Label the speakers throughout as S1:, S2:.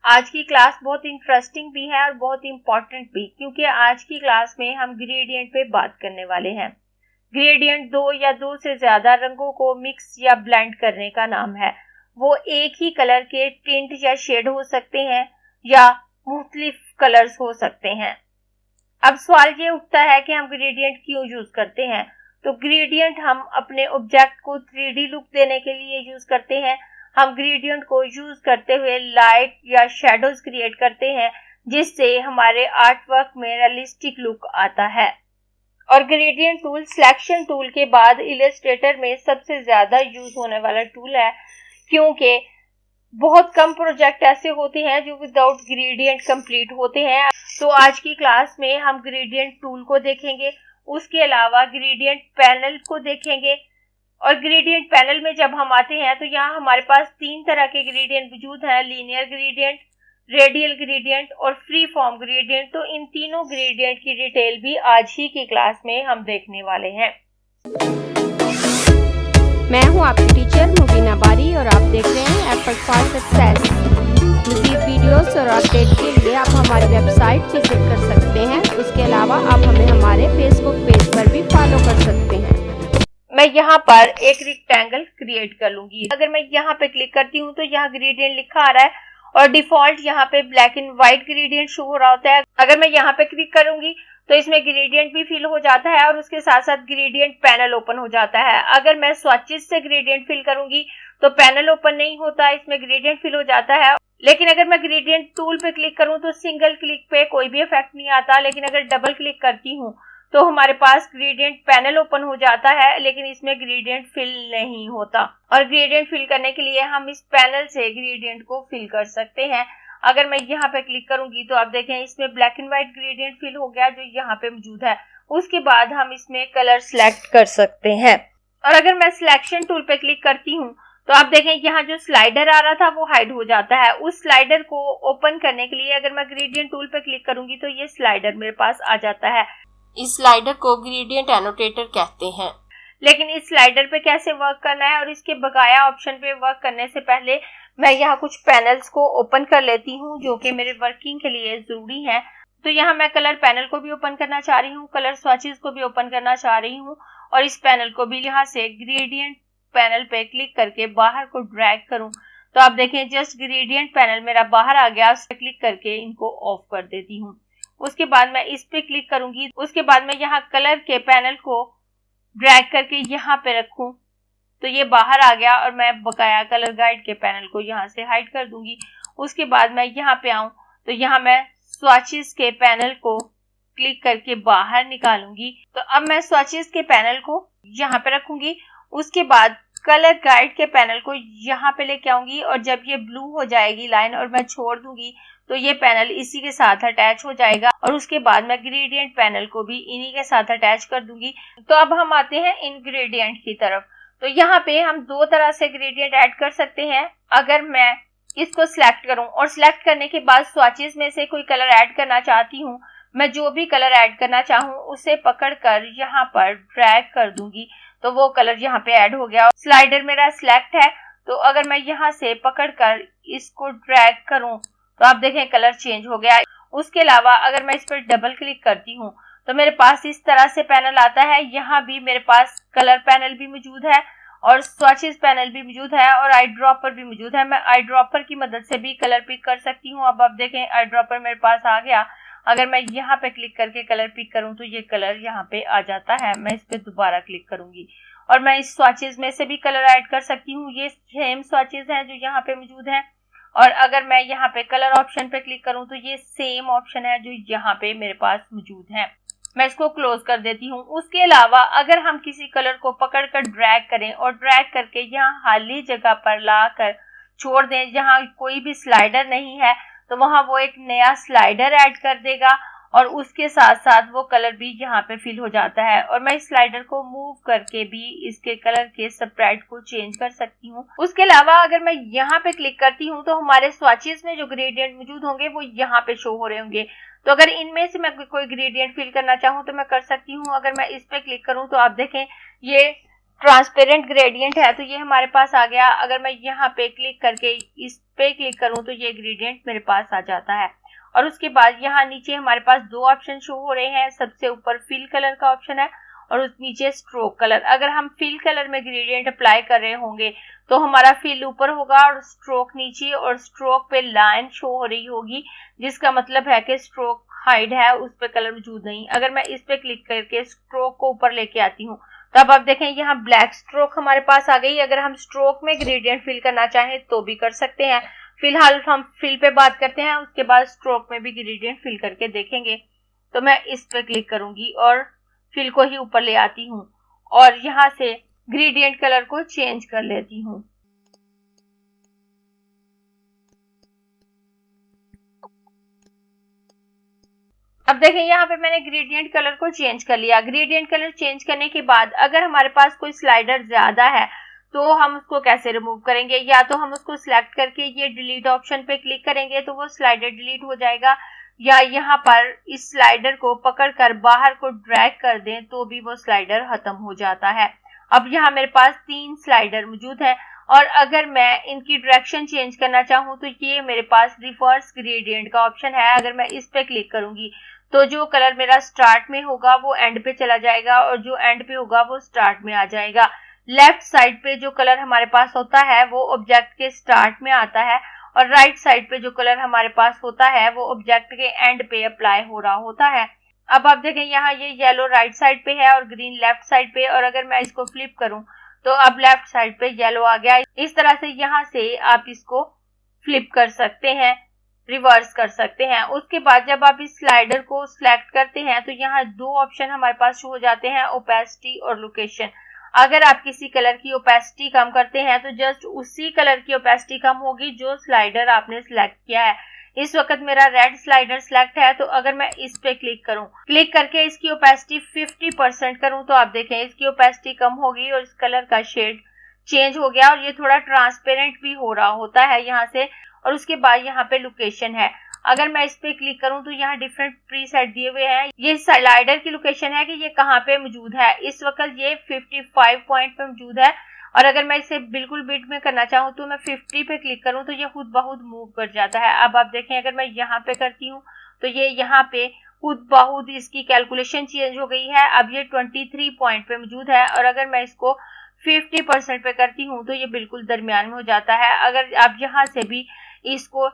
S1: आज की क्लास बहुत इंटरेस्टिंग भी है और बहुत इम्पोर्टेंट भी, क्योंकि आज की क्लास में हम ग्रेडियंट पे बात करने वाले हैं। ग्रेडियंट दो या दो से ज्यादा रंगों को मिक्स या ब्लेंड करने का नाम है। वो एक ही कलर के टिंट या शेड हो सकते हैं या मुख्तलिफ कलर्स हो सकते हैं। अब सवाल ये उठता है कि हम ग्रेडियंट क्यों यूज करते हैं। तो ग्रेडियंट हम अपने ऑब्जेक्ट को 3D लुक देने के लिए यूज करते हैं। हम ग्रेडियंट को यूज करते हुए लाइट या शेडोज क्रिएट करते हैं, जिससे हमारे आर्ट वर्क में रियलिस्टिक लुक आता है। और ग्रेडियंट टूल सिलेक्शन टूल के बाद इलस्ट्रेटर में सबसे ज्यादा यूज होने वाला टूल है, क्योंकि बहुत कम प्रोजेक्ट ऐसे होते हैं जो विदाउट ग्रेडियंट कंप्लीट होते हैं। तो आज की क्लास में हम ग्रेडियंट टूल को देखेंगे, उसके अलावा ग्रेडियंट पैनल को देखेंगे। और ग्रेडियंट पैनल में जब हम आते हैं तो यहाँ हमारे पास 3 तरह के ग्रेडियंट मौजूद हैं, लीनियर ग्रेडियंट, रेडियल ग्रेडियंट और फ्री फॉर्म ग्रेडियंट। तो इन तीनों ग्रेडियंट की डिटेल भी आज ही की क्लास में हम देखने वाले हैं।
S2: मैं हूं आपकी टीचर मुबीना बारी और आप देख रहे हैं एफर्ट फॉर सक्सेस। मज़ीद वीडियोस और अपडेट के लिए आप हमारी वेबसाइट विजिट कर सकते हैं। उसके अलावा आप हमें हमारे फेसबुक पेज पर भी फॉलो कर सकते हैं।
S1: मैं यहाँ पर एक रेक्टेंगल क्रिएट कर लूंगी। अगर मैं यहाँ पे क्लिक करती हूँ तो यहाँ ग्रेडियंट लिखा आ रहा है और डिफॉल्ट यहाँ पे black and white gradient show हो रहा होता है। अगर मैं यहाँ पे क्लिक करूंगी तो इसमें ग्रेडियंट भी फिल हो जाता है और उसके साथ साथ ग्रेडियंट पैनल ओपन हो जाता है। अगर मैं स्वॉचेस से ग्रेडियंट फिल करूंगी तो पैनल ओपन नहीं होता, इसमें ग्रेडियंट फिल हो जाता है। लेकिन अगर मैं ग्रेडियंट टूल पे क्लिक करूं तो सिंगल क्लिक पे कोई भी इफेक्ट नहीं आता, लेकिन अगर डबल क्लिक करती हूँ तो हमारे पास ग्रेडियंट पैनल ओपन हो जाता है, लेकिन इसमें ग्रेडियंट फिल नहीं होता। और ग्रेडियंट फिल करने के लिए हम इस पैनल से ग्रेडियंट को फिल कर सकते हैं। अगर मैं यहाँ पे क्लिक करूंगी तो आप देखें इसमें black and white gradient fill हो गया जो यहाँ पे मौजूद है। उसके बाद हम इसमें कलर सिलेक्ट कर सकते हैं। और अगर मैं सिलेक्शन टूल पे क्लिक करती हूँ तो आप देखें यहाँ जो स्लाइडर आ रहा था वो हाइड हो जाता है। उस स्लाइडर को ओपन करने के लिए अगर मैं ग्रेडियंट टूल पे क्लिक करूंगी तो ये स्लाइडर मेरे पास आ जाता है।
S2: इस स्लाइडर को ग्रेडियंट एनोटेटर कहते हैं।
S1: लेकिन इस स्लाइडर पे कैसे वर्क करना है और इसके बकाया ऑप्शन पे वर्क करने से पहले मैं यहाँ कुछ पैनल्स को ओपन कर लेती हूँ जो कि मेरे वर्किंग के लिए जरूरी है। तो यहाँ मैं कलर पैनल को भी ओपन करना चाह रही हूँ, कलर स्वॉचेस को भी ओपन करना चाह रही हूँ और इस पैनल को भी यहाँ से ग्रेडियंट पैनल पे क्लिक करके बाहर को ड्रैग करूं तो आप देखें जस्ट ग्रेडियंट पैनल मेरा बाहर आ गया। उस पर क्लिक करके इनको ऑफ कर देती हूँ। उसके बाद मैं इस पे क्लिक करूंगी। उसके बाद मैं यहाँ कलर के पैनल को ड्रैग करके यहाँ पे रखूं तो ये बाहर आ गया और मैं बकाया कलर गाइड के पैनल को यहाँ से हाइड कर दूंगी। उसके बाद मैं यहाँ पे आऊं तो यहाँ मैं स्वॉचेस के पैनल को क्लिक करके बाहर निकालूंगी। तो अब मैं स्वॉचेस के पैनल को यहाँ पे रखूंगी। उसके बाद कलर गाइड के पैनल को यहाँ पे लेके आऊंगी और जब ये ब्लू हो जाएगी लाइन और मैं छोड़ दूंगी तो ये पैनल इसी के साथ अटैच हो जाएगा और उसके बाद मैं ग्रेडियंट पैनल को भी इन्हीं के साथ अटैच कर दूंगी। तो अब हम आते हैं इनग्रेडिएंट की तरफ। तो यहाँ पे हम 2 तरह से ग्रेडियंट ऐड कर सकते हैं। अगर मैं इसको सिलेक्ट करूं और सिलेक्ट करने के बाद स्वॉचेस में से कोई कलर ऐड करना चाहती हूँ, मैं जो भी कलर ऐड करना चाहूँ उसे पकड़कर यहाँ पर ड्रैग कर दूंगी तो वो कलर यहाँ पे ऐड हो गया। स्लाइडर मेरा सिलेक्ट है तो अगर मैं यहाँ से पकड़कर इसको ड्रैग करूं तो आप देखें कलर चेंज हो गया। उसके अलावा अगर मैं इस पर डबल क्लिक करती हूँ तो मेरे पास इस तरह से पैनल आता है। यहाँ भी मेरे पास कलर पैनल भी मौजूद है और स्वॉचेस पैनल भी मौजूद है और आई ड्रॉपर भी मौजूद है। मैं आई ड्रॉपर की मदद से भी कलर पिक कर सकती हूँ। अब आप देखें आई ड्रॉपर मेरे पास आ गया। अगर मैं यहाँ पे क्लिक करके कलर पिक करूं तो ये कलर यहाँ पे आ जाता है। मैं इस पे दोबारा क्लिक करूंगी और मैं इस स्वॉचेस में से भी कलर ऐड कर सकती हूँ। ये सेम स्वॉचेस हैं जो यहाँ पे मौजूद हैं और अगर मैं यहाँ पे कलर ऑप्शन पे क्लिक करूं तो ये सेम ऑप्शन है जो यहाँ पे मेरे पास मौजूद है। मैं इसको क्लोज कर देती हूँ। उसके अलावा अगर हम किसी कलर को पकड़कर ड्रैग करें और ड्रैग करके यहाँ खाली जगह पर लाकर छोड़ दें जहाँ कोई भी स्लाइडर नहीं है तो वहां वो एक नया स्लाइडर ऐड कर देगा और उसके साथ साथ वो कलर भी यहाँ पे फिल हो जाता है। और मैं इस स्लाइडर को मूव करके भी इसके कलर के स्प्रेड को चेंज कर सकती हूँ। उसके अलावा अगर मैं यहाँ पे क्लिक करती हूँ तो हमारे स्वॉचेस में जो ग्रेडियंट मौजूद होंगे वो यहाँ पे शो हो रहे होंगे। तो अगर इनमें से मैं कोई ग्रेडियंट फिल करना चाहूँ तो मैं कर सकती हूँ। अगर मैं इस पे क्लिक करूँ तो आप देखें ये ट्रांसपेरेंट ग्रेडियंट है तो ये हमारे पास आ गया। अगर मैं यहाँ पे क्लिक करके इस पे क्लिक करूँ तो ये ग्रेडियंट मेरे पास आ जाता है। और उसके बाद यहाँ नीचे हमारे पास दो ऑप्शन शो हो रहे हैं। सबसे ऊपर फिल कलर का ऑप्शन है और उस नीचे स्ट्रोक कलर। अगर हम फिल कलर में ग्रेडियंट अप्लाई कर रहे होंगे तो हमारा फिल ऊपर होगा और स्ट्रोक नीचे, और स्ट्रोक पे लाइन शो हो रही होगी, जिसका मतलब है कि स्ट्रोक हाइड है, उस पे कलर मौजूद नहीं। अगर मैं इस पे क्लिक करके स्ट्रोक को ऊपर लेके आती हूँ तो अब आप देखें यहाँ ब्लैक स्ट्रोक हमारे पास आ गई। अगर हम स्ट्रोक में ग्रेडियंट फिल करना चाहें तो भी कर सकते हैं। फिलहाल हम फिल पे बात करते हैं, उसके बाद स्ट्रोक में भी ग्रेडियंट फिल करके देखेंगे। तो मैं इस पे क्लिक करूंगी और फिल को ही ऊपर ले आती हूँ और यहाँ से ग्रेडियंट कलर को चेंज कर लेती हूँ। अब देखें यहाँ पे मैंने ग्रेडियंट कलर को चेंज कर लिया। ग्रेडियंट कलर चेंज करने के बाद अगर हमारे पास कोई स्लाइडर ज्यादा है तो हम उसको कैसे रिमूव करेंगे? या तो हम उसको सिलेक्ट करके ये डिलीट ऑप्शन पे क्लिक करेंगे तो वो स्लाइडर डिलीट हो जाएगा, या यहाँ पर इस स्लाइडर को पकड़कर बाहर को ड्रैग कर दें तो भी वो स्लाइडर खत्म हो जाता है। अब यहाँ मेरे पास 3 स्लाइडर मौजूद है और अगर मैं इनकी डायरेक्शन चेंज करना चाहूँ तो ये मेरे पास रिवर्स ग्रेडियंट का ऑप्शन है। अगर मैं इस पे क्लिक करूंगी तो जो कलर मेरा स्टार्ट में होगा वो एंड पे चला जाएगा और जो एंड पे होगा वो स्टार्ट में आ जाएगा। लेफ्ट साइड पे जो कलर हमारे पास होता है वो ऑब्जेक्ट के स्टार्ट में आता है और राइट साइड पे जो कलर हमारे पास होता है वो ऑब्जेक्ट के एंड पे अप्लाई हो रहा होता है। अब आप देखें यहाँ ये येलो राइट साइड पे है और ग्रीन लेफ्ट साइड पे, और अगर मैं इसको फ्लिप करूं तो अब लेफ्ट साइड पे येलो आ गया। इस तरह से यहाँ से आप इसको फ्लिप कर सकते हैं, रिवर्स कर सकते हैं। उसके बाद जब आप इस स्लाइडर को सिलेक्ट करते हैं तो यहाँ दो ऑप्शन हमारे पास शो हो जाते हैं, ओपेसिटी और लोकेशन। अगर आप किसी कलर की ओपेसिटी कम करते हैं तो जस्ट उसी कलर की ओपेसिटी कम होगी जो स्लाइडर आपने सिलेक्ट किया है। इस वक्त मेरा रेड स्लाइडर सिलेक्ट है तो अगर मैं इस पे क्लिक करूं, क्लिक करके इसकी ओपेसिटी 50% करूं तो आप देखें इसकी ओपेसिटी कम होगी और इस कलर का शेड चेंज हो गया और ये थोड़ा ट्रांसपेरेंट भी हो रहा होता है यहाँ से। और उसके बाद यहाँ पे लोकेशन है। अगर मैं इस पे क्लिक करूं तो यहाँ डिफरेंट प्रीसेट दिए हुए हैं। ये स्लाइडर की लोकेशन है कि ये कहाँ पे मौजूद है। इस वक्त ये 55 पॉइंट पे मौजूद है और अगर मैं इसे बिल्कुल बिट में करना चाहूँ तो मैं 50 पे क्लिक करूँ तो ये खुद बहुत मूव कर जाता है। अब आप देखें अगर मैं यहाँ पे करती हूँ तो ये यहाँ पे खुद बहुत इसकी कैलकुलेशन चेंज हो गई है। अब ये 23 पॉइंट पे मौजूद है और अगर मैं इसको 50% पे करती हूँ तो ये बिल्कुल दरमियान में हो जाता है। अगर आप यहाँ से भी इसको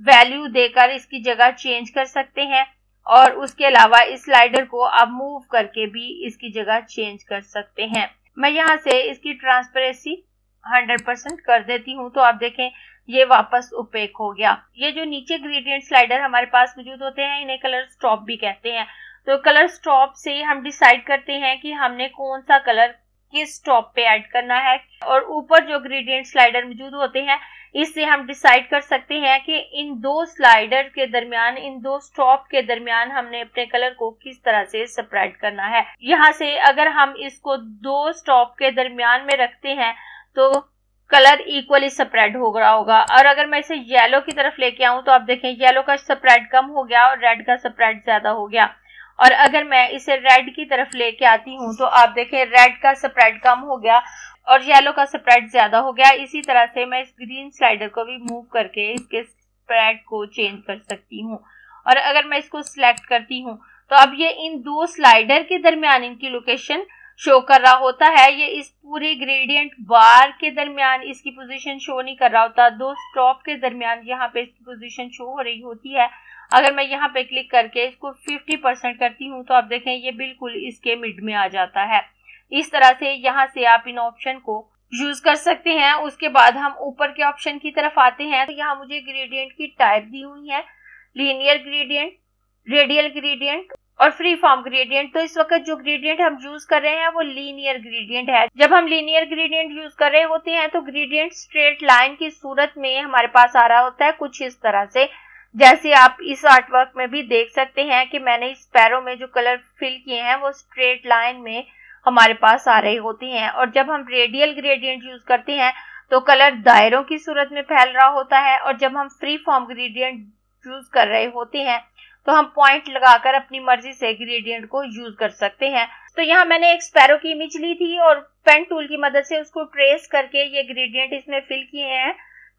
S1: वैल्यू देकर इसकी जगह चेंज कर सकते हैं और उसके अलावा इस स्लाइडर को आप मूव करके भी इसकी जगह चेंज कर सकते हैं। मैं यहाँ से इसकी ट्रांसपेरेंसी 100% कर देती हूँ तो आप देखें ये वापस ओपेक हो गया। ये जो नीचे ग्रेडियंट स्लाइडर हमारे पास मौजूद होते हैं इन्हें कलर स्टॉप भी कहते हैं। तो कलर स्टॉप से हम डिसाइड करते हैं कि हमने कौन सा कलर किस स्टॉप पे ऐड करना है, और ऊपर जो ग्रेडियंट स्लाइडर मौजूद होते हैं इससे हम डिसाइड कर सकते हैं कि इन दो स्लाइडर के दरमियान, इन दो स्टॉप के दरमियान हमने अपने कलर को किस तरह से सेपरेट करना है। यहाँ से अगर हम इसको दो स्टॉप के दरमियान में रखते हैं तो कलर इक्वली सेपरेट हो रहा होगा, और अगर मैं इसे येलो की तरफ लेके आऊं तो आप देखें येलो का सेपरेट कम हो गया और रेड का सेपरेट ज्यादा हो गया। और अगर मैं इसे रेड की तरफ लेके आती हूँ तो आप देखें रेड का सेपरेट कम हो गया और येलो का सेपरेट ज्यादा हो गया। इसी तरह से मैं इस ग्रीन स्लाइडर को भी मूव करके इसके सेपरेट को चेंज कर सकती हूँ। और अगर मैं इसको सिलेक्ट करती हूँ तो अब ये इन दो स्लाइडर के दरमियान इनकी लोकेशन शो कर रहा होता है। ये इस पूरी ग्रेडियंट बार के दरमियान इसकी पोजीशन शो नहीं कर रहा होता, दो स्टॉप के दरमियान यहाँ पे इसकी पोजीशन शो हो रही होती है। अगर मैं यहाँ पे क्लिक करके इसको 50% करती हूँ तो आप देखें ये बिल्कुल इसके मिड में आ जाता है। इस तरह से यहाँ से आप इन ऑप्शन को यूज कर सकते हैं। उसके बाद हम ऊपर के ऑप्शन की तरफ आते हैं तो यहाँ मुझे ग्रेडियंट की टाइप दी हुई है, लीनियर ग्रेडियंट, रेडियल ग्रेडियंट और फ्री फॉर्म ग्रेडियंट। तो इस वक्त जो ग्रेडियंट हम यूज कर रहे हैं वो लीनियर ग्रेडियंट है। जब हम लीनियर ग्रेडियंट यूज कर रहे होते हैं तो ग्रेडियंट स्ट्रेट लाइन की सूरत में हमारे पास आ रहा होता है, कुछ इस तरह से, जैसे आप इस आर्टवर्क में भी देख सकते हैं कि मैंने इस पैरों में जो कलर फिल किए हैं वो स्ट्रेट लाइन में हमारे पास आ रहे होते हैं। और जब हम रेडियल ग्रेडियंट यूज करते हैं तो कलर दायरों की सूरत में फैल रहा होता है, और जब हम फ्री फॉर्म ग्रेडियंट यूज कर रहे होते हैं तो हम पॉइंट लगाकर अपनी मर्जी से ग्रेडियंट को यूज कर सकते हैं। तो यहाँ मैंने एक स्पैरो की इमेज ली थी और पेन टूल की मदद से उसको ट्रेस करके ये ग्रेडियंट इसमें फिल किए हैं,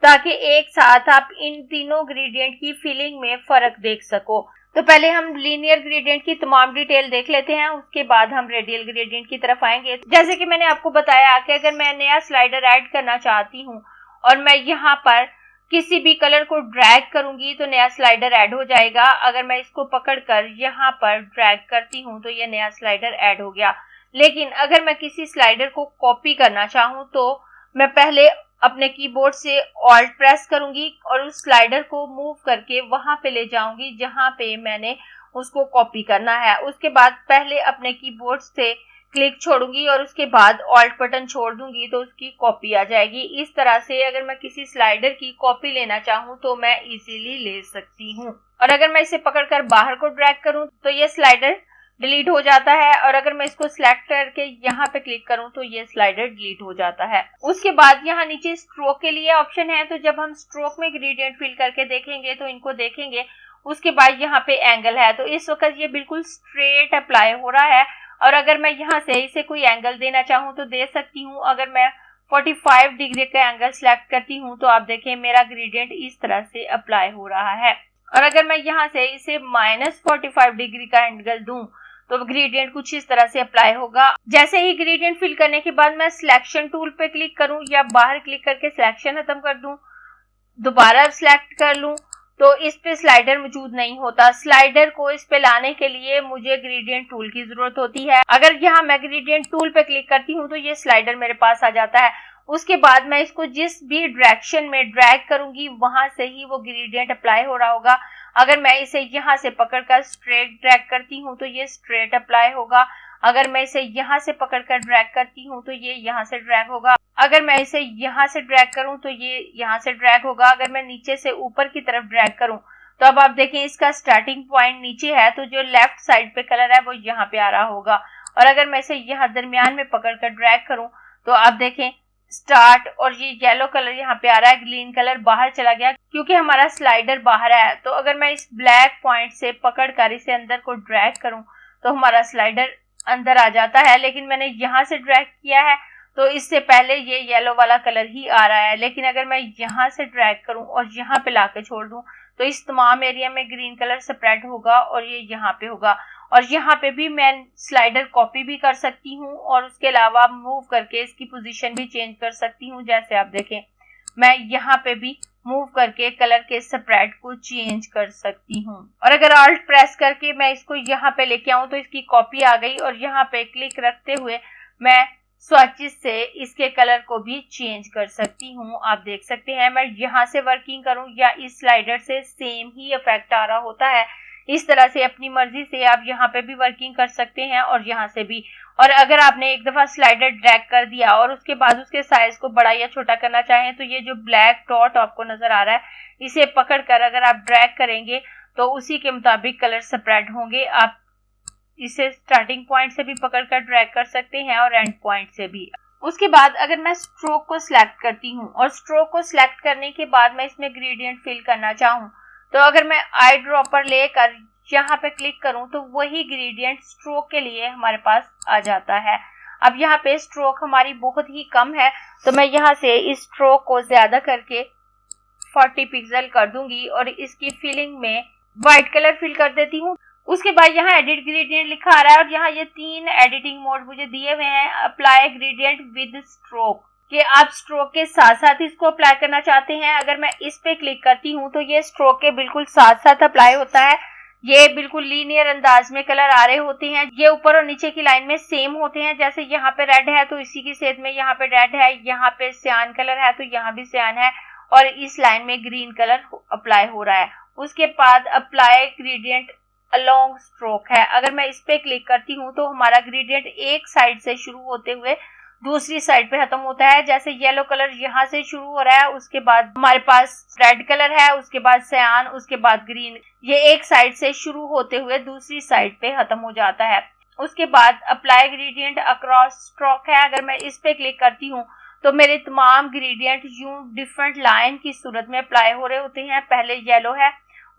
S1: ताकि एक साथ आप इन तीनों ग्रेडियंट की फिलिंग में फर्क देख सको। तो पहले हम लीनियर ग्रेडियंट की तमाम डिटेल देख लेते हैं, उसके बाद हम रेडियल ग्रेडियंट की तरफ आएंगे। जैसे कि मैंने आपको बताया कि अगर मैं नया स्लाइडर ऐड करना चाहती हूँ और मैं यहाँ पर किसी भी कलर को ड्रैग करूंगी तो नया स्लाइडर ऐड हो जाएगा। अगर मैं इसको पकड़कर यहाँ पर ड्रैग करती हूँ तो ये नया स्लाइडर ऐड हो गया। लेकिन अगर मैं किसी स्लाइडर को कॉपी करना चाहूँ तो मैं पहले अपने कीबोर्ड से ऑल्ट प्रेस करूंगी और उस स्लाइडर को मूव करके वहां पे ले जाऊंगी जहां पे मैंने उसको कॉपी करना है। उसके बाद पहले अपने कीबोर्ड से क्लिक छोड़ूंगी और उसके बाद ऑल्ट बटन छोड़ दूंगी तो उसकी कॉपी आ जाएगी। इस तरह से अगर मैं किसी स्लाइडर की कॉपी लेना चाहूँ तो मैं इजीली ले सकती हूँ। और अगर मैं इसे पकड़कर बाहर को ड्रैग करूँ तो ये स्लाइडर डिलीट हो जाता है, और अगर मैं इसको सिलेक्ट करके यहाँ पे क्लिक करूँ तो ये स्लाइडर डिलीट हो जाता है। उसके बाद यहाँ नीचे स्ट्रोक के लिए ऑप्शन है, तो जब हम स्ट्रोक में ग्रेडियंट फिल करके देखेंगे तो इनको देखेंगे। उसके बाद यहाँ पे एंगल है, तो इस वक्त ये बिल्कुल स्ट्रेट अप्लाई हो रहा है, और अगर मैं यहाँ से इसे कोई एंगल देना चाहूँ तो दे सकती हूँ। अगर मैं 45 डिग्री का एंगल सिलेक्ट करती हूँ तो आप देखें मेरा ग्रेडियंट इस तरह से अप्लाई हो रहा है। और अगर मैं यहाँ से इसे -45 डिग्री का एंगल दूं तो ग्रेडियंट कुछ इस तरह से अप्लाई होगा। जैसे ही ग्रेडियंट फिल करने के बाद मैं सिलेक्शन टूल पे क्लिक करूं या बाहर क्लिक करके सिलेक्शन खत्म कर दूं, दोबारा सिलेक्ट कर लूं, तो इस पे स्लाइडर मौजूद नहीं होता। स्लाइडर को इस पे लाने के लिए मुझे ग्रेडियंट टूल की जरूरत होती है। अगर यहाँ मैं ग्रेडियंट टूल पे क्लिक करती हूँ तो ये स्लाइडर मेरे पास आ जाता है। उसके बाद मैं इसको जिस भी डायरेक्शन में ड्रैग करूंगी वहां से ही वो ग्रेडियंट अप्लाई हो रहा होगा। अगर मैं इसे यहाँ से पकड़कर स्ट्रेट ड्रैग करती हूँ तो ये स्ट्रेट अप्लाई होगा। अगर मैं इसे यहाँ से पकड़कर ड्रैग करती हूँ तो ये यहाँ से ड्रैग होगा। अगर मैं इसे यहाँ से ड्रैग करूँ तो ये यहाँ से ड्रैग होगा। अगर मैं नीचे से ऊपर की तरफ ड्रैग करूँ तो अब आप देखें इसका स्टार्टिंग पॉइंट नीचे है, तो जो लेफ्ट साइड पे कलर है वो यहाँ पे आ रहा होगा। और अगर मैं इसे यहाँ दरमियान में पकड़कर ड्रैग करूँ तो आप देखें स्टार्ट, और ये येलो कलर यहाँ पे आ रहा है, ग्रीन कलर बाहर चला गया क्योंकि हमारा स्लाइडर बाहर है। तो अगर मैं इस ब्लैक पॉइंट से पकड़कर इसे अंदर को ड्रैग करूं तो हमारा स्लाइडर अंदर आ जाता है। लेकिन मैंने यहाँ से ड्रैग किया है तो इससे पहले ये येलो वाला कलर ही आ रहा है। लेकिन अगर मैं यहाँ से ड्रैग करूं और यहाँ पे लाके छोड़ दूं तो इस तमाम एरिया में ग्रीन कलर स्प्रेड होगा और ये यहाँ पे होगा। और यहाँ पे भी मैं स्लाइडर कॉपी भी कर सकती हूँ और उसके अलावा मूव करके इसकी पोजीशन भी चेंज कर सकती हूँ। जैसे आप देखें मैं यहाँ पे भी मूव करके कलर के स्प्रेड को चेंज कर सकती हूँ। और अगर ऑल्ट प्रेस करके मैं इसको यहाँ पे लेके आऊँ तो इसकी कॉपी आ गई, और यहाँ पे क्लिक रखते हुए मैं स्वैचेस से इसके कलर को भी चेंज कर सकती हूँ। आप देख सकते हैं मैं यहाँ से वर्किंग करूँ या इस स्लाइडर से सेम ही इफेक्ट आ रहा होता है। इस तरह से अपनी मर्जी से आप यहाँ पे भी वर्किंग कर सकते हैं और यहाँ से भी। और अगर आपने एक दफा स्लाइडर ड्रैग कर दिया और उसके बाद उसके साइज को बड़ा या छोटा करना चाहें तो ये जो ब्लैक डॉट आपको नजर आ रहा है इसे पकड़कर अगर आप ड्रैग करेंगे तो उसी के मुताबिक कलर स्प्रेड होंगे। आप इसे स्टार्टिंग पॉइंट से भी पकड़कर ड्रैग कर सकते हैं और एंड पॉइंट से भी। उसके बाद अगर मैं स्ट्रोक को सिलेक्ट करती हूँ और स्ट्रोक को सिलेक्ट करने के बाद मैं इसमें ग्रेडियंट फिल करना चाहूँ तो अगर मैं आई ड्रॉपर लेकर यहाँ पे क्लिक करूं तो वही ग्रेडियंट स्ट्रोक के लिए हमारे पास आ जाता है। अब यहाँ पे स्ट्रोक हमारी बहुत ही कम है तो मैं यहाँ से इस स्ट्रोक को ज्यादा करके 40 पिक्सल कर दूंगी और इसकी फिलिंग में व्हाइट कलर फिल कर देती हूँ। उसके बाद यहाँ एडिट ग्रेडियंट लिखा आ रहा है और यहाँ ये 3 एडिटिंग मोड मुझे दिए हुए हैं। अप्लाई ग्रेडियंट विद स्ट्रोक, कि आप स्ट्रोक के साथ साथ इसको अप्लाई करना चाहते हैं। अगर मैं इस पे क्लिक करती हूँ तो ये स्ट्रोक के बिल्कुल साथ साथ अप्लाई होता है। ये बिल्कुल लीनियर अंदाज में कलर आ रहे होते हैं। ये ऊपर और नीचे की लाइन में सेम होते हैं। जैसे यहाँ पे रेड है तो इसी की सेध में यहाँ पे रेड है, यहाँ पे सियान कलर है तो यहाँ भी सियान है, और इस लाइन में ग्रीन कलर अप्लाई हो रहा है। उसके बाद अप्लाई ग्रेडियंट अलोंग स्ट्रोक है। अगर मैं इस पे क्लिक करती हूँ तो हमारा ग्रेडियंट एक साइड से शुरू होते हुए दूसरी साइड पे खत्म होता है। जैसे येलो कलर यहाँ से शुरू हो रहा है, उसके बाद हमारे पास रेड कलर है, उसके बाद सियान, उसके बाद ग्रीन। ये एक साइड से शुरू होते हुए दूसरी साइड पे खत्म हो जाता है। उसके बाद अप्लाई ग्रेडियंट अक्रॉस स्ट्रोक है। अगर मैं इस पे क्लिक करती हूँ तो मेरे तमाम ग्रेडियंट यूं डिफरेंट लाइन की सूरत में अप्लाई हो रहे होते हैं। पहले येलो है,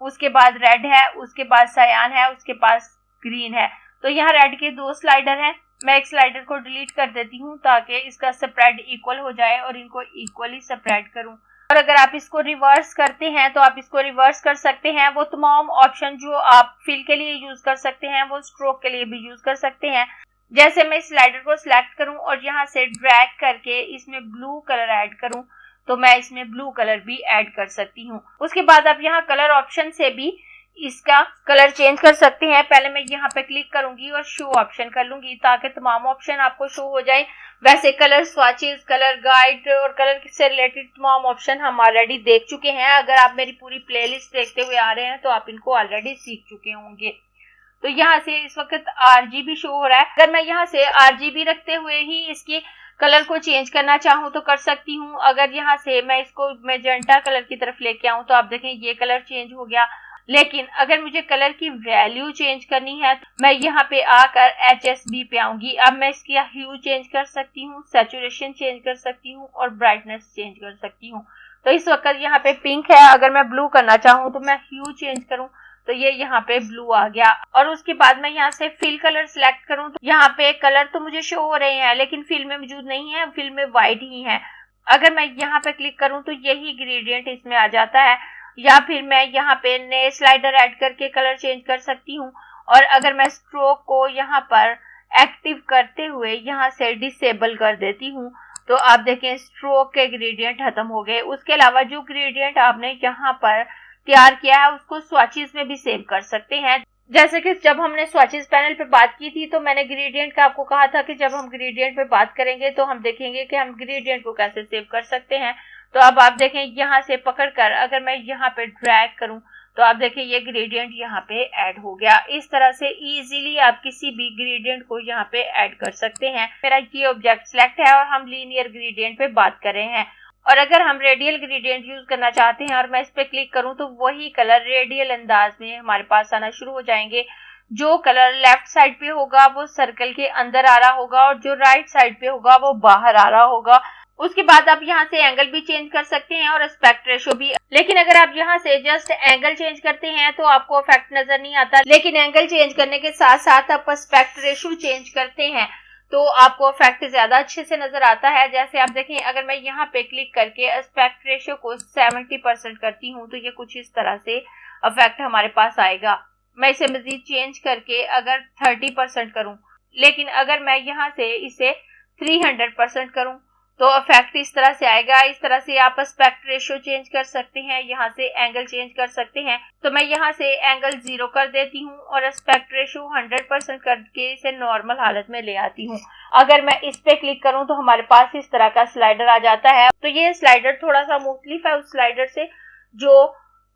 S1: उसके बाद रेड है, उसके बाद सायान है, उसके पास ग्रीन है। तो यहाँ रेड के 2 स्लाइडर हैं। मैं एक स्लाइडर को डिलीट कर देती हूँ ताकि इसका स्प्रेड इक्वल हो जाए और इनको इक्वली स्प्रेड करूँ। और अगर आप इसको रिवर्स करते हैं तो आप इसको रिवर्स कर सकते हैं। वो तमाम ऑप्शन जो आप फिल के लिए यूज कर सकते हैं वो स्ट्रोक के लिए भी यूज कर सकते हैं। जैसे मैं इस स्लाइडर को सिलेक्ट करूं और यहाँ से ड्रैग करके इसमें ब्लू कलर ऐड करूं तो मैं इसमें ब्लू कलर भी ऐड कर सकती हूँ। उसके बाद आप यहाँ कलर ऑप्शन से भी इसका कलर चेंज कर सकते हैं। पहले मैं यहाँ पे क्लिक करूंगी और शो ऑप्शन कर लूंगी ताकि तमाम ऑप्शन आपको शो हो जाए। वैसे कलर स्वाचेस, कलर गाइड और कलर से रिलेटेड तमाम ऑप्शन हम ऑलरेडी देख चुके हैं। अगर आप मेरी पूरी प्लेलिस्ट देखते हुए आ रहे हैं तो आप इनको ऑलरेडी सीख चुके होंगे। तो यहाँ से इस वक्त RGB शो हो रहा है। अगर मैं यहाँ से RGB रखते हुए ही इसके कलर को चेंज करना चाहूँ तो कर सकती हूँ। अगर यहाँ से मैं इसको मैजेंटा कलर की तरफ लेके आऊँ तो आप देखें ये कलर चेंज हो गया। लेकिन अगर मुझे कलर की वैल्यू चेंज करनी है तो मैं यहाँ पे आकर HSB पे आऊंगी। अब मैं इसकी ह्यू चेंज कर सकती हूँ, सैचुरेशन चेंज कर सकती हूँ और ब्राइटनेस चेंज कर सकती हूँ। तो इस वक्त यहाँ पे पिंक है, अगर मैं ब्लू करना चाहूँ तो मैं ह्यू चेंज करूँ तो ये यहाँ पे ब्लू आ गया। और उसके बाद मैं यहाँ से फिल कलर सिलेक्ट करूँ तो यहाँ पे कलर तो मुझे शो हो रहे हैं लेकिन फिल में मौजूद नहीं है, फिल में व्हाइट ही है। अगर मैं यहाँ पे क्लिक करूँ तो यही ग्रेडियंट इसमें आ जाता है। या फिर मैं यहाँ पे नए स्लाइडर ऐड करके कलर चेंज कर सकती हूँ। और अगर मैं स्ट्रोक को यहाँ पर एक्टिव करते हुए यहाँ से डिसेबल कर देती हूँ तो आप देखें स्ट्रोक के ग्रेडियंट खत्म हो गए। उसके अलावा जो ग्रेडियंट आपने यहाँ पर तैयार किया है उसको स्वॉचेस में भी सेव कर सकते हैं। जैसे कि जब हमने स्वॉचेस पैनल पे बात की थी तो मैंने ग्रेडियंट का आपको कहा था कि जब हम ग्रेडियंट पे बात करेंगे तो हम देखेंगे कि हम ग्रेडियंट को कैसे सेव कर सकते हैं। तो अब आप देखें यहाँ से पकड़कर अगर मैं यहाँ पे ड्रैग करूं तो आप देखें ये ग्रेडियंट यहाँ पे ऐड हो गया। इस तरह से इजीली आप किसी भी ग्रेडियंट को यहाँ पे ऐड कर सकते हैं। मेरा ये ऑब्जेक्ट सिलेक्ट है और हम लीनियर ग्रेडियंट पे बात कर रहे हैं। और अगर हम रेडियल ग्रेडियंट यूज करना चाहते हैं और मैं इस पे क्लिक करूं तो वही कलर रेडियल अंदाज में हमारे पास आना शुरू हो जाएंगे। जो कलर लेफ्ट साइड पे होगा वो सर्कल के अंदर आ रहा होगा और जो राइट साइड पे होगा वो बाहर आ रहा होगा। उसके बाद आप यहाँ से एंगल भी चेंज कर सकते हैं और एस्पेक्ट रेशो भी। लेकिन अगर आप यहाँ से जस्ट एंगल चेंज करते हैं तो आपको इफेक्ट नजर नहीं आता। लेकिन एंगल चेंज करने के साथ साथ आप एस्पेक्ट रेशो चेंज करते हैं तो आपको इफेक्ट ज्यादा अच्छे से नजर आता है। जैसे आप देखें अगर मैं यहाँ पे क्लिक करके एस्पेक्ट रेशो को 70% करती हूँ तो ये कुछ इस तरह से इफेक्ट हमारे पास आएगा। मैं इसे मजीद चेंज करके अगर 30% करूँ, लेकिन अगर मैं यहाँ से इसे 300% करूँ तो इफेक्ट इस तरह से आएगा। इस तरह से आप एस्पेक्ट रेशो चेंज कर सकते हैं, यहाँ से एंगल चेंज कर सकते हैं। तो मैं यहाँ से एंगल 0 कर देती हूँ और एस्पेक्ट रेशो 100% करके इसे नॉर्मल हालत में ले आती हूँ। अगर मैं इस पे क्लिक करूँ तो हमारे पास इस तरह का स्लाइडर आ जाता है। तो ये स्लाइडर थोड़ा सा मुख्तलिफ है उस स्लाइडर से जो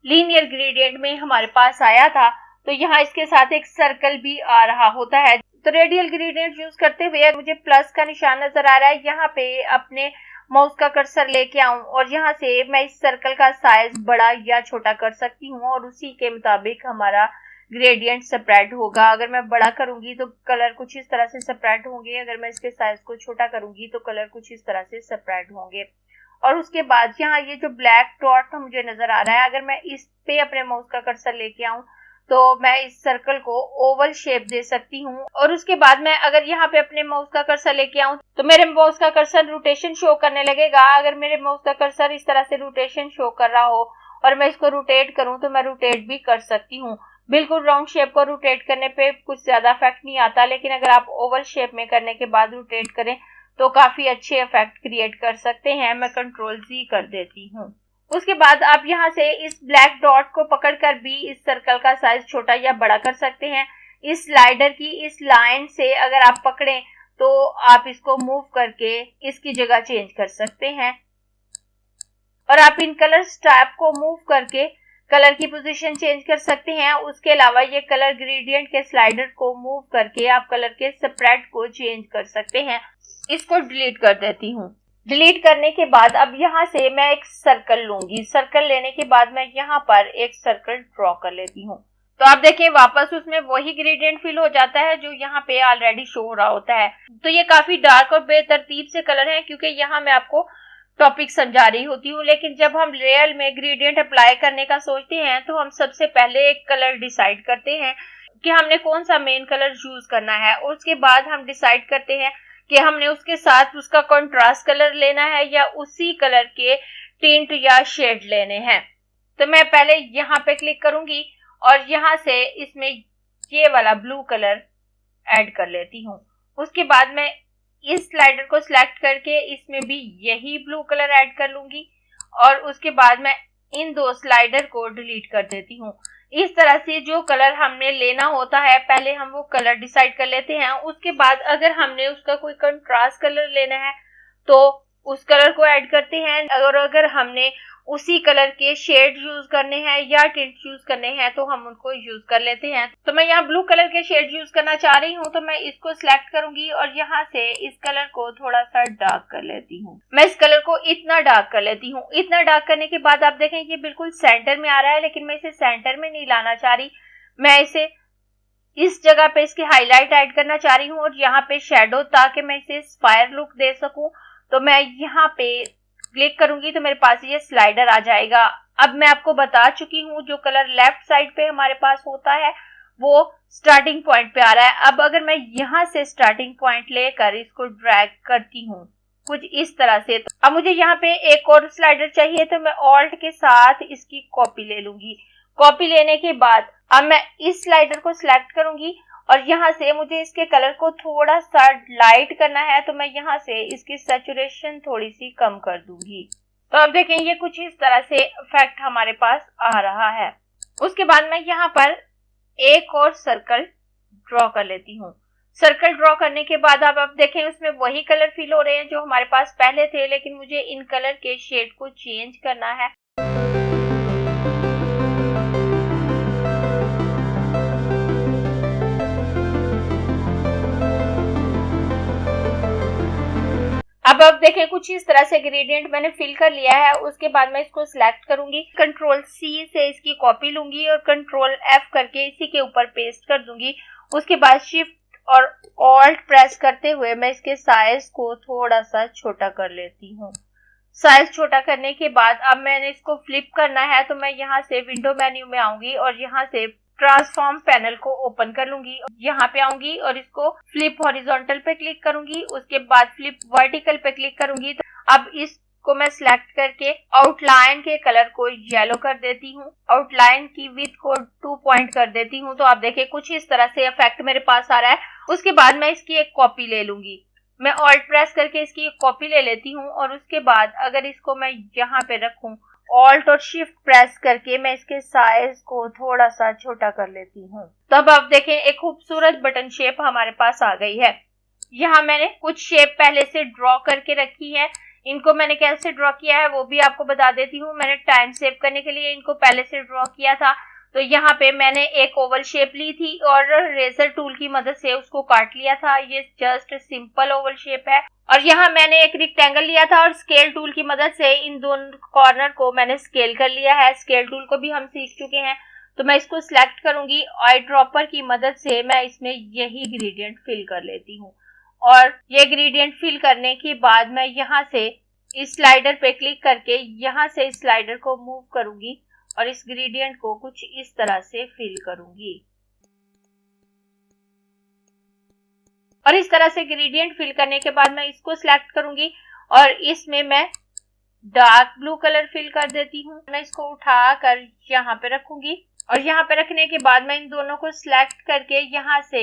S1: लीनियर ग्रेडियंट में हमारे पास आया था। तो यहाँ इसके साथ एक सर्कल भी आ रहा होता है। तो रेडियल ग्रेडियंट यूज करते हुए मुझे प्लस का निशान नजर आ रहा है। यहाँ पे अपने माउस का कर्सर लेके आऊं और यहाँ से मैं इस सर्कल का साइज बड़ा या छोटा कर सकती हूँ और उसी के मुताबिक हमारा ग्रेडियंट स्प्रेड होगा। अगर मैं बड़ा करूंगी तो कलर कुछ इस तरह से स्प्रेड होंगे, अगर मैं इसके साइज को छोटा करूंगी तो कलर कुछ इस तरह से स्प्रेड होंगे। और उसके बाद यहाँ ये जो ब्लैक डॉट मुझे नजर आ रहा है, अगर मैं इस पे अपने माउस का कर्सर लेके आऊं तो मैं इस सर्कल को ओवल शेप दे सकती हूँ। और उसके बाद मैं अगर यहाँ पे अपने माउस का कर्सर लेके आऊं तो मेरे माउस का कर्सर रोटेशन शो करने लगेगा। अगर मेरे माउस का कर्सर इस तरह से रोटेशन शो कर रहा हो और मैं इसको रोटेट करूं तो मैं रोटेट भी कर सकती हूँ। बिल्कुल राउंड शेप को रोटेट करने पे कुछ ज्यादा इफेक्ट नहीं आता, लेकिन अगर आप ओवल शेप में करने के बाद रोटेट करें तो काफी अच्छे इफेक्ट क्रिएट कर सकते हैं। मैं कंट्रोल Z कर देती हूँ। उसके बाद आप यहाँ से इस ब्लैक डॉट को पकड़कर भी इस सर्कल का साइज छोटा या बड़ा कर सकते हैं। इस स्लाइडर की इस लाइन से अगर आप पकड़ें तो आप इसको मूव करके इसकी जगह चेंज कर सकते हैं। और आप इन कलर स्टैप को मूव करके कलर की पोजीशन चेंज कर सकते हैं। उसके अलावा ये कलर ग्रेडियंट के स्लाइडर को मूव करके आप कलर के स्प्रेड को चेंज कर सकते हैं। इसको डिलीट कर देती हूँ। डिलीट करने के बाद अब यहाँ से मैं एक सर्कल लूंगी। सर्कल लेने के बाद मैं यहाँ पर एक सर्कल ड्रॉ कर लेती हूँ। तो आप देखें वापस उसमें वही ग्रेडियंट फिल हो जाता है जो यहाँ पे ऑलरेडी शो हो रहा होता है। तो ये काफी डार्क और बेतरतीब से कलर है क्योंकि यहाँ मैं आपको टॉपिक समझा रही होती हूँ, लेकिन जब हम रियल में ग्रेडियंट अप्लाई करने का सोचते हैं तो हम सबसे पहले एक कलर डिसाइड करते हैं कि हमने कौन सा मेन कलर यूज करना है, और उसके बाद हम डिसाइड करते हैं कि हमने उसके साथ उसका कंट्रास्ट कलर लेना है या उसी कलर के टिंट या शेड लेने हैं। तो मैं पहले यहाँ पे क्लिक करूंगी और यहाँ से इसमें ये वाला ब्लू कलर ऐड कर लेती हूँ। उसके बाद मैं इस स्लाइडर को सिलेक्ट करके इसमें भी यही ब्लू कलर ऐड कर लूंगी और उसके बाद मैं इन दो स्लाइडर को डिलीट कर देती हूँ। इस तरह से जो कलर हमने लेना होता है पहले हम वो कलर डिसाइड कर लेते हैं, उसके बाद अगर हमने उसका कोई कंट्रास्ट कलर लेना है तो उस कलर को ऐड करते हैं, और अगर हमने उसी कलर के शेड यूज करने हैं या टिंट यूज करने हैं तो हम उनको यूज कर लेते हैं। तो मैं यहाँ ब्लू कलर के शेड यूज करना चाह रही हूँ तो मैं इसको सिलेक्ट करूंगी और यहाँ से इस कलर को थोड़ा सा डार्क कर लेती हूँ। मैं इस कलर को इतना डार्क कर लेती हूँ। इतना डार्क करने के बाद आप देखें ये बिल्कुल सेंटर में आ रहा है, लेकिन मैं इसे सेंटर में नहीं लाना चाह रही, मैं इसे इस जगह पे इसकी हाईलाइट ऐड करना चाह रही हूँ और यहाँ पे शेडो, ताकि मैं इसे स्पायर लुक दे सकूं। तो मैं यहाँ पे क्लिक करूंगी तो मेरे पास ये स्लाइडर आ जाएगा। अब मैं आपको बता चुकी हूँ जो कलर लेफ्ट साइड पे हमारे पास होता है वो स्टार्टिंग पॉइंट पे आ रहा है। अब अगर मैं यहाँ से स्टार्टिंग पॉइंट लेकर इसको ड्रैग करती हूँ कुछ इस तरह से, तो अब मुझे यहाँ पे एक और स्लाइडर चाहिए तो मैं ऑल्ट के साथ इसकी कॉपी ले लूंगी। कॉपी लेने के बाद अब मैं इस स्लाइडर को सिलेक्ट करूंगी और यहाँ से मुझे इसके कलर को थोड़ा सा लाइट करना है तो मैं यहाँ से इसकी सैचुरेशन थोड़ी सी कम कर दूंगी। तो अब देखें ये कुछ इस तरह से इफेक्ट हमारे पास आ रहा है। उसके बाद मैं यहाँ पर एक और सर्कल ड्रॉ कर लेती हूँ। सर्कल ड्रॉ करने के बाद अब देखें उसमें वही कलर फील हो रहे हैं जो हमारे पास पहले थे, लेकिन मुझे इन कलर के शेड को चेंज करना है। अब देखें कुछ इस तरह से ग्रेडियंट मैंने फिल कर लिया है। उसके बाद मैं इसको सिलेक्ट करूंगी, कंट्रोल सी से इसकी कॉपी लूंगी और कंट्रोल एफ करके इसी के ऊपर पेस्ट कर दूंगी। उसके बाद शिफ्ट और ऑल्ट प्रेस करते हुए मैं इसके साइज को थोड़ा सा छोटा कर लेती हूँ। साइज छोटा करने के बाद अब मैंने इसको फ्लिप करना है तो मैं यहाँ से विंडो मेन्यू में आऊंगी और यहाँ से ट्रांसफॉर्म पैनल को ओपन कर लूंगी। यहाँ पे आऊंगी और इसको फ्लिप हॉरिजॉन्टल पे क्लिक करूंगी, उसके बाद फ्लिप वर्टिकल पे क्लिक करूंगी। तो अब इसको मैं सिलेक्ट करके आउटलाइन के कलर को येलो कर देती हूँ, आउटलाइन की विड्थ को 2 पॉइंट कर देती हूँ। तो आप देखिए कुछ इस तरह से इफेक्ट मेरे पास आ रहा है। उसके बाद मैं इसकी एक कॉपी ले लूंगी, मैं ऑल्ट प्रेस करके इसकी एक कॉपी ले लेती हूँ और उसके बाद अगर इसको मैं यहाँ पे रखूं, ऑल्ट और शिफ्ट प्रेस करके मैं इसके साइज को थोड़ा सा छोटा कर लेती हूँ। तब आप देखें एक खूबसूरत बटन शेप हमारे पास आ गई है। यहाँ मैंने कुछ शेप पहले से ड्रॉ करके रखी है, इनको मैंने कैसे ड्रॉ किया है वो भी आपको बता देती हूँ। मैंने टाइम सेव करने के लिए इनको पहले से ड्रॉ किया था। तो यहाँ पे मैंने एक ओवल शेप ली थी और रेजर टूल की मदद से उसको काट लिया था। ये जस्ट सिंपल ओवल शेप है। और यहाँ मैंने एक रेक्टेंगल लिया था और स्केल टूल की मदद से इन दोनों कॉर्नर को मैंने स्केल कर लिया है। स्केल टूल को भी हम सीख चुके हैं। तो मैं इसको सिलेक्ट करूंगी, आई ड्रॉपर की मदद से मैं इसमें यही ग्रेडियंट फिल कर लेती हूँ। और ये ग्रेडियंट फिल करने के बाद मैं यहाँ से इस स्लाइडर पे क्लिक करके यहाँ से इस स्लाइडर को मूव करूंगी और इस ग्रेडियंट को कुछ इस तरह से फिल करूंगी। और इस तरह से ग्रेडियंट फिल करने के बाद मैं इसको सिलेक्ट करूंगी और इसमें मैं डार्क ब्लू कलर फिल कर देती हूँ। मैं इसको उठा कर यहाँ पे रखूंगी और यहाँ पे रखने के बाद मैं इन दोनों को सिलेक्ट करके यहाँ से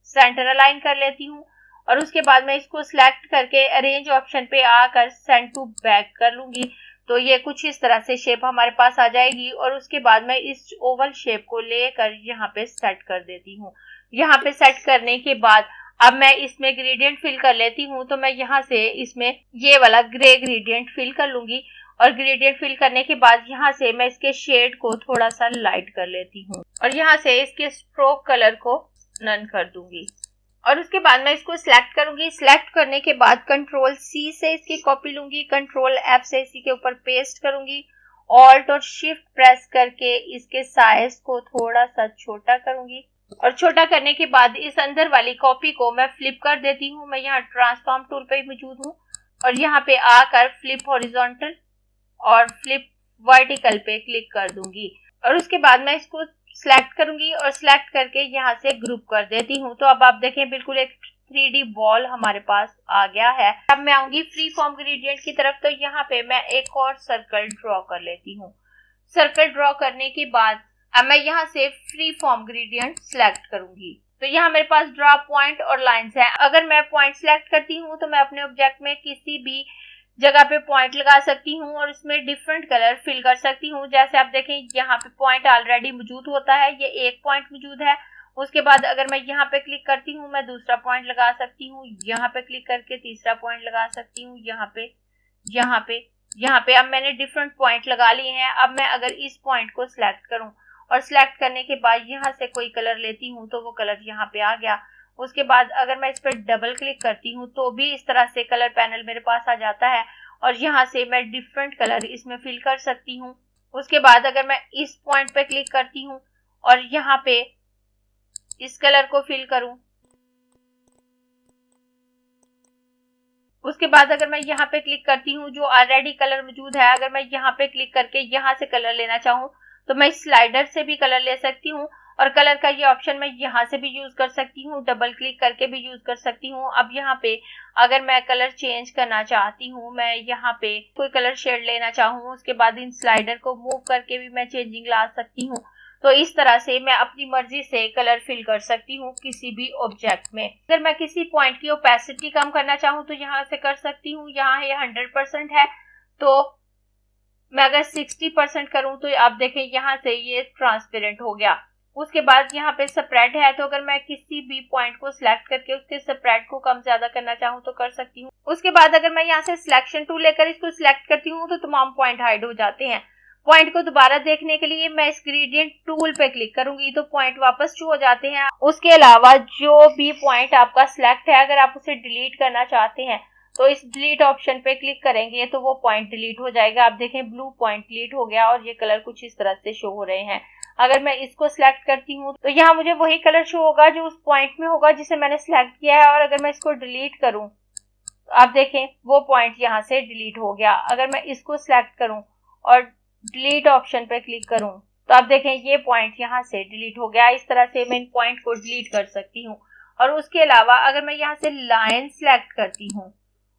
S1: सेंटर अलाइन कर लेती हूँ और उसके बाद मैं इसको सिलेक्ट करके अरेंज ऑप्शन पे आकर सेंड टू बैक कर लूंगी। तो ये कुछ इस तरह से शेप हमारे पास आ जाएगी और उसके बाद मैं इस ओवल शेप को लेकर यहाँ पे सेट कर देती हूँ। यहाँ पे सेट करने के बाद अब मैं इसमें ग्रेडियंट फिल कर लेती हूँ। तो मैं यहाँ से इसमें ये वाला ग्रे ग्रेडियंट फिल कर लूंगी और ग्रेडियंट फिल करने के बाद यहाँ से मैं इसके शेड को थोड़ा सा लाइट कर लेती हूँ और यहाँ से इसके स्ट्रोक कलर को नन कर दूंगी और उसके बाद मैं इसको सिलेक्ट करूंगी। सिलेक्ट करने के बाद कंट्रोल सी से इसकी कॉपी लूंगी, कंट्रोल एफ से इसी के ऊपर पेस्ट करूंगी, ऑल्ट और शिफ्ट प्रेस करके इसके साइज को थोड़ा सा छोटा करूंगी और छोटा करने के बाद इस अंदर वाली कॉपी को मैं फ्लिप कर देती हूँ। मैं यहाँ ट्रांसफॉर्म टूल पे मौजूद हूँ और यहाँ पे आकर फ्लिप हॉरिजॉन्टल और फ्लिप वर्टिकल पे क्लिक कर दूंगी और उसके बाद मैं इसको सिलेक्ट करूंगी और सिलेक्ट करके यहाँ से ग्रुप कर देती हूँ। तो अब आप देखें बिल्कुल एक 3D बॉल हमारे पास आ गया है। अब मैं आऊंगी फ्री फॉर्म ग्रेडियंट की तरफ। तो यहाँ पे मैं एक और सर्कल ड्रॉ कर लेती हूँ। सर्कल ड्रॉ करने के बाद अब मैं यहाँ से फ्री फॉर्म ग्रेडियंट सिलेक्ट करूंगी। तो यहाँ मेरे पास ड्रॉ पॉइंट और लाइंस है। अगर मैं पॉइंट सिलेक्ट करती हूँ तो मैं अपने ऑब्जेक्ट में किसी भी जगह पे पॉइंट लगा सकती हूँ और इसमें डिफरेंट कलर फिल कर सकती हूँ। जैसे आप देखें यहाँ पे पॉइंट ऑलरेडी मौजूद होता है, ये एक पॉइंट मौजूद है। उसके बाद अगर मैं यहाँ पे क्लिक करती हूँ मैं दूसरा पॉइंट लगा सकती हूँ, यहाँ पे क्लिक करके तीसरा पॉइंट लगा सकती हूँ, यहाँ पे अब मैंने डिफरेंट पॉइंट लगा लिए हैं। अब मैं अगर इस पॉइंट को सिलेक्ट करूँ और सिलेक्ट करने के बाद यहाँ से कोई कलर लेती हूँ तो वो कलर यहाँ पे आ गया। उसके बाद अगर मैं इस पर डबल क्लिक करती हूँ तो भी इस तरह से कलर पैनल मेरे पास आ जाता है और यहाँ से मैं डिफरेंट कलर इसमें फिल कर सकती हूँ। उसके बाद अगर मैं इस पॉइंट पे क्लिक करती हूँ और यहाँ पे इस कलर को फिल करूँ, उसके बाद अगर मैं यहाँ पे क्लिक करती हूँ जो ऑलरेडी कलर मौजूद है, अगर मैं यहाँ पे क्लिक करके यहाँ से कलर लेना चाहूँ तो मैं स्लाइडर से भी कलर ले सकती हूँ और कलर का ये ऑप्शन मैं यहाँ से भी यूज कर सकती हूँ, डबल क्लिक करके भी यूज कर सकती हूँ। अब यहाँ पे अगर मैं कलर चेंज करना चाहती हूँ, मैं यहाँ पे कोई कलर शेड लेना चाहूँ, उसके बाद इन स्लाइडर को मूव करके भी मैं चेंजिंग ला सकती हूँ। तो इस तरह से मैं अपनी मर्जी से कलर फिल कर सकती हूँ किसी भी ऑब्जेक्ट में। अगर मैं किसी पॉइंट की ओपेसिटी कम करना चाहूँ तो यहाँ से कर सकती हूँ। यहाँ ये 100% है तो मैं अगर 60% करूँ तो आप देखें यहाँ से ये ट्रांसपेरेंट हो गया। उसके बाद यहाँ पे स्प्रेड है, तो अगर मैं किसी भी पॉइंट को सिलेक्ट करके उसके स्प्रेड को कम ज्यादा करना चाहूँ तो कर सकती हूँ। उसके बाद अगर मैं यहाँ से सिलेक्शन टूल लेकर इसको सिलेक्ट करती हूँ तो तमाम पॉइंट हाइड हो जाते हैं। पॉइंट को दोबारा देखने के लिए मैं इस ग्रेडियंट टूल पे क्लिक करूंगी तो पॉइंट वापस शो हो जाते हैं। उसके अलावा जो भी पॉइंट आपका सिलेक्ट है अगर आप उसे डिलीट करना चाहते हैं तो इस डिलीट ऑप्शन पे क्लिक करेंगे तो वो पॉइंट डिलीट हो जाएगा। आप देखें ब्लू पॉइंट डिलीट हो गया और ये कलर कुछ इस तरह से शो हो रहे हैं। अगर मैं इसको सिलेक्ट करती हूँ तो यहाँ मुझे वही कलर शो होगा जो उस पॉइंट में होगा जिसे मैंने सिलेक्ट किया है। और अगर मैं इसको डिलीट करूँ तो आप देखें वो पॉइंट यहाँ से डिलीट हो गया। अगर मैं इसको सिलेक्ट करूँ और डिलीट ऑप्शन पे क्लिक करूँ तो आप देखें ये पॉइंट यहाँ से डिलीट हो गया। इस तरह से मैं इन पॉइंट को डिलीट कर सकती हूँ। और उसके अलावा अगर मैं यहाँ से लाइन सिलेक्ट करती हूँ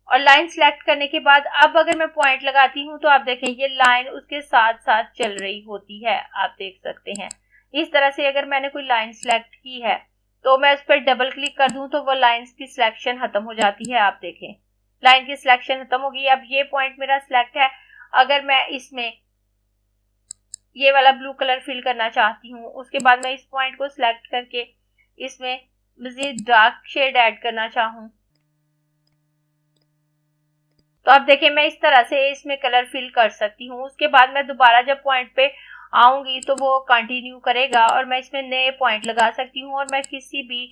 S1: और लाइन सिलेक्ट करने के बाद अब अगर मैं पॉइंट लगाती हूँ तो आप देखें ये लाइन उसके साथ साथ चल रही होती है, आप देख सकते हैं। इस तरह से अगर मैंने कोई लाइन सिलेक्ट की है तो मैं उस पर डबल क्लिक कर दूं तो वो लाइंस की सिलेक्शन खत्म हो जाती है। आप देखें लाइन की सिलेक्शन खत्म होगी। अब ये पॉइंट मेरा सिलेक्ट है। अगर मैं इसमें ये वाला ब्लू कलर फिल करना चाहती हूँ, उसके बाद मैं इस पॉइंट को सिलेक्ट करके इसमें मजीद डार्क शेड ऐड करना चाहूँ तो आप देखें मैं इस तरह से इसमें कलर फिल कर सकती हूँ। उसके बाद मैं दोबारा जब पॉइंट पे आऊंगी तो वो कंटिन्यू करेगा और मैं इसमें नए पॉइंट लगा सकती हूँ और मैं किसी भी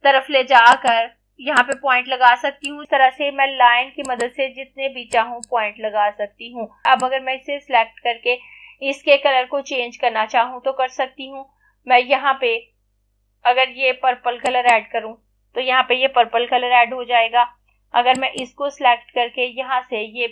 S1: तरफ ले जाकर यहाँ पे पॉइंट लगा सकती हूँ। इस तरह से मैं लाइन की मदद से जितने भी चाहूँ पॉइंट लगा सकती हूँ। अब अगर मैं इसे सिलेक्ट करके इसके कलर को चेंज करना चाहूँ तो कर सकती हूँ। मैं यहाँ पे अगर ये पर्पल कलर ऐड करूँ तो यहाँ पे ये पर्पल कलर ऐड हो जाएगा। अगर मैं इसको सिलेक्ट करके यहाँ से ये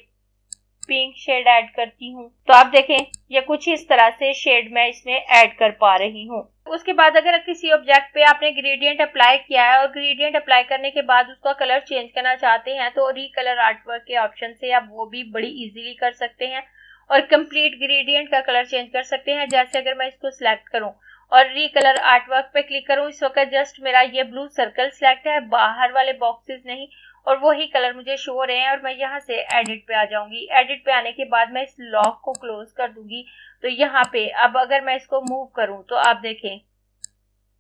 S1: पिंक शेड ऐड करती हूँ तो आप देखें ये कुछ इस तरह से शेड मैं इसमें ऐड कर पा रही हूँ। उसके बाद अगर किसी ऑब्जेक्ट पे आपने ग्रेडियंट अप्लाई किया है और ग्रेडियंट अप्लाई करने के बाद उसका कलर चेंज करना चाहते हैं तो रीकलर आर्टवर्क के ऑप्शन से आप वो भी बड़ी इजीली कर सकते हैं और कंप्लीट ग्रेडियंट का कलर चेंज कर सकते हैं। जैसे अगर मैं इसको सिलेक्ट करूं और रीकलर आर्टवर्क पे क्लिक करूं, इस वक्त जस्ट मेरा ये ब्लू सर्कल सिलेक्ट है, बाहर वाले बॉक्सेस नहीं, और वही कलर मुझे शो हो रहे हैं। और मैं यहाँ से एडिट पे आ जाऊंगी। एडिट पे आने के बाद मैं इस लॉक को क्लोज कर दूंगी तो यहाँ पे अब अगर मैं इसको मूव करूं तो आप देखें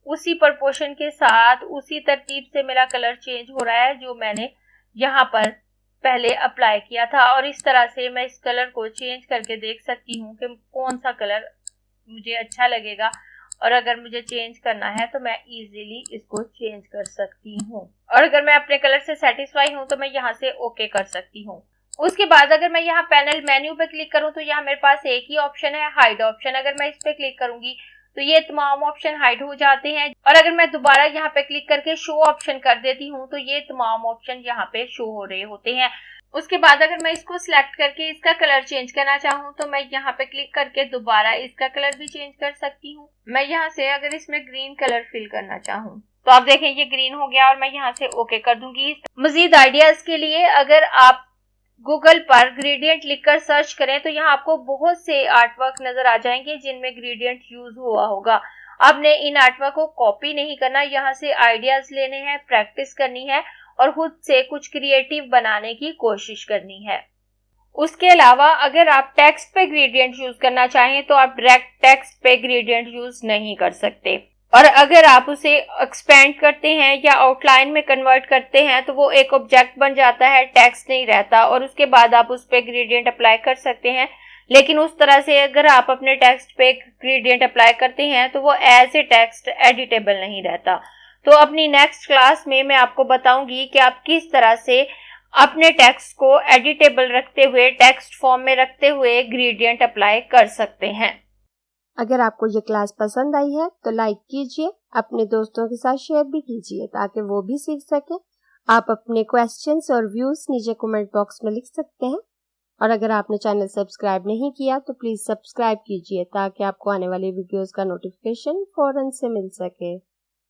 S1: उसी प्रोपोर्शन के साथ उसी तरतीब से मेरा कलर चेंज हो रहा है जो मैंने यहाँ पर पहले अप्लाई किया था। और इस तरह से मैं इस कलर को चेंज करके देख सकती हूँ कि कौन सा कलर मुझे अच्छा लगेगा और अगर मुझे चेंज करना है तो मैं इजीली इसको चेंज कर सकती हूँ। और अगर मैं अपने कलर से सेटिस्फाई हूँ तो मैं यहाँ से ओके कर सकती हूँ। उसके बाद अगर मैं यहाँ पैनल मेन्यू पे क्लिक करूँ तो यहाँ मेरे पास एक ही ऑप्शन है, हाइड ऑप्शन। अगर मैं इस पे क्लिक करूंगी तो ये तमाम ऑप्शन हाइड हो जाते हैं। और अगर मैं दोबारा यहाँ पे क्लिक करके शो ऑप्शन कर देती हूँ तो ये तमाम ऑप्शन यहाँ पे शो हो रहे होते हैं। उसके बाद अगर मैं इसको सिलेक्ट करके इसका कलर चेंज करना चाहूँ तो मैं यहाँ पे क्लिक करके दोबारा इसका कलर भी चेंज कर सकती हूँ। मैं यहाँ से अगर इसमें ग्रीन कलर फिल करना चाहूँ तो आप देखें ये ग्रीन हो गया और मैं यहाँ से ओके कर दूंगी। मजीद आइडियाज के लिए अगर आप गूगल पर ग्रेडियंट लिखकर सर्च करें तो यहाँ आपको बहुत से आर्टवर्क नजर आ जाएंगे जिनमें ग्रेडियंट यूज हुआ होगा। आपने इन आर्टवर्क को कॉपी नहीं करना, यहाँ से आइडियाज लेने हैं, प्रैक्टिस करनी है और खुद से कुछ क्रिएटिव बनाने की कोशिश करनी है। उसके अलावा अगर आप टेक्स्ट पे ग्रेडियंट यूज करना चाहें तो आप डायरेक्ट टेक्स्ट पे ग्रेडियंट यूज नहीं कर सकते, और अगर आप उसे एक्सपेंड करते हैं या आउटलाइन में कन्वर्ट करते हैं तो वो एक ऑब्जेक्ट बन जाता है, टेक्स्ट नहीं रहता, और उसके बाद आप उस पे ग्रेडियंट अप्लाई कर सकते हैं। लेकिन उस तरह से अगर आप अपने टेक्स्ट पे ग्रेडियंट अप्लाई करते हैं तो वो एज ए टेक्स्ट एडिटेबल नहीं रहता। तो अपनी नेक्स्ट क्लास में मैं आपको बताऊंगी कि आप किस तरह से अपने टेक्स्ट को एडिटेबल रखते हुए, टेक्स्ट फॉर्म में रखते हुए ग्रेडियंट अप्लाई कर सकते हैं।
S2: अगर आपको ये क्लास पसंद आई है तो लाइक कीजिए, अपने दोस्तों के साथ शेयर भी कीजिए ताकि वो भी सीख सके। आप अपने क्वेश्चंस और व्यूज नीचे कमेंट बॉक्स में लिख सकते हैं, और अगर आपने चैनल सब्सक्राइब नहीं किया तो प्लीज सब्सक्राइब कीजिए ताकि आपको आने वाली वीडियोस का नोटिफिकेशन फौरन से मिल सके।